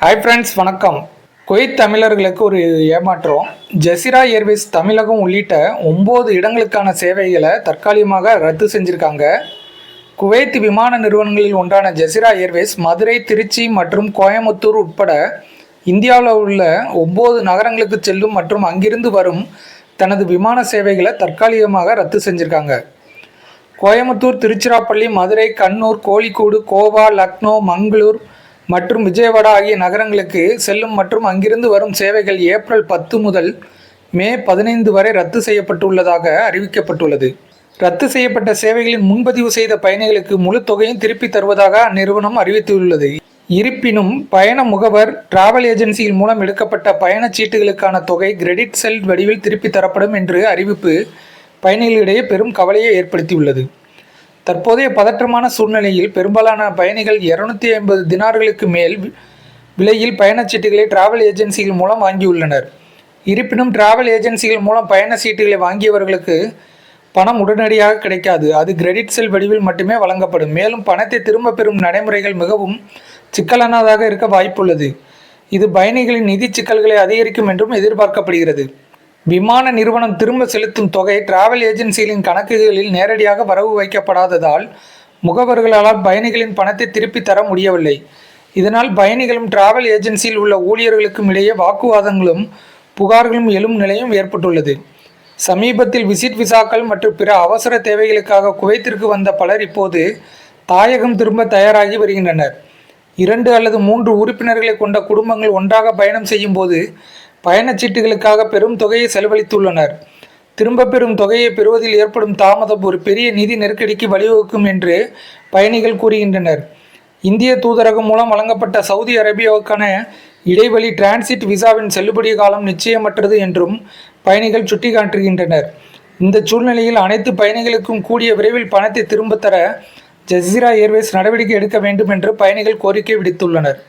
Hi friends, வணக்கம். Kuwait தமிழர்களுக்கு ஒரு ஏமாற்றம். ஜசீரா ஏர்வேஸ் தமிழகம் உள்ளிட்ட 9 இடங்களுக்கான சேவைகளை தற்காலிகமாக ரத்து செஞ்சுருக்காங்க. குவைத் விமான நிறுவனங்களில் ஒன்றான ஜசீரா ஏர்வேஸ் மதுரை, திருச்சி மற்றும் கோயமுத்தூர் உட்பட இந்தியாவில் உள்ள 9 நகரங்களுக்கு செல்லும் மற்றும் அங்கிருந்து வரும் தனது விமான சேவைகளை தற்காலிகமாக ரத்து செஞ்சுருக்காங்க. கோயமுத்தூர், திருச்சிராப்பள்ளி, மதுரை, கண்ணூர், கோழிக்கோடு, கோவா, லக்னோ, மங்களூர் மற்றும் விஜயவாடா ஆகிய நகரங்களுக்கு செல்லும் மற்றும் அங்கிருந்து வரும் சேவைகள் ஏப்ரல் 10 முதல் மே 15 வரை ரத்து செய்யப்பட்டுள்ளதாக அறிவிக்கப்பட்டுள்ளது. ரத்து செய்யப்பட்ட சேவைகளின் முன்பதிவு செய்த பயணிகளுக்கு முழு தொகையும் திருப்பி தருவதாக அந்நிறுவனம் அறிவித்துள்ளது. இருப்பினும் பயண முகவர் டிராவல் ஏஜென்சியின் மூலம் எடுக்கப்பட்ட பயணச்சீட்டுகளுக்கான தொகை கிரெடிட் செல் வடிவில் திருப்பி தரப்படும் என்று அறிவிப்பு பயணிகளிடையே பெரும் கவலையை ஏற்படுத்தியுள்ளது. தற்போதைய பதற்றமான சூழ்நிலையில் பெரும்பாலான பயணிகள் 250 தினார்களுக்கு மேல் விலையில் பயணச்சீட்டுகளை டிராவல் ஏஜென்சிகள் மூலம் வாங்கியுள்ளனர். இருப்பினும் டிராவல் ஏஜென்சிகள் மூலம் பயண சீட்டுகளை வாங்கியவர்களுக்கு பணம் உடனடியாக கிடைக்காது. அது கிரெடிட் செல் வடிவில் மட்டுமே வழங்கப்படும். மேலும் பணத்தை திரும்ப பெறும் நடைமுறைகள் மிகவும் சிக்கலானதாக இருக்க வாய்ப்புள்ளது. இது பயணிகளின் நிதி சிக்கல்களை அதிகரிக்கும் என்றும் எதிர்பார்க்கப்படுகிறது. விமான நிறுவனம் திரும்ப செலுத்தும் தொகை டிராவல் ஏஜென்சிகளின் கணக்குகளில் நேரடியாக வரவு வைக்கப்படாததால் முகவர்களால் பயணிகளின் பணத்தை திருப்பி தர முடியவில்லை. இதனால் பயணிகளும் டிராவல் ஏஜென்சியில் உள்ள ஊழியர்களுக்கும் இடையே வாக்குவாதங்களும் புகார்களும் எழும் நிலையும் ஏற்பட்டுள்ளது. சமீபத்தில் விசிட் விசாக்கள் மற்றும் பிற அவசர தேவைகளுக்காக குவைத்திற்கு வந்த பலர் இப்போது தாயகம் திரும்ப தயாராகி வருகின்றனர். 2 அல்லது 3 உறுப்பினர்களை கொண்ட குடும்பங்கள் ஒன்றாக பயணம் செய்யும் போது பயணச்சீட்டுகளுக்காக பெரும் தொகையை செலவழித்துள்ளனர். திரும்ப பெறும் தொகையை பெறுவதில் ஏற்படும் தாமதம் ஒரு பெரிய நிதி நெருக்கடிக்கு வழிவகுக்கும் என்று பயணிகள் கூறுகின்றனர். இந்திய தூதரகம் மூலம் வழங்கப்பட்ட சவுதி அரேபியாவுக்கான இடைவெளி டிரான்சிட் விசாவின் செல்லுபடி காலம் நிச்சயமற்றது என்றும் பயணிகள் சுட்டிக்காட்டுகின்றனர். இந்த சூழ்நிலையில் அனைத்து பயணிகளுக்கும் கூடிய விரைவில் பணத்தை திரும்ப தர ஜசீரா ஏர்வேஸ் நடவடிக்கை எடுக்க வேண்டும் என்று பயணிகள் கோரிக்கை விடுத்துள்ளனர்.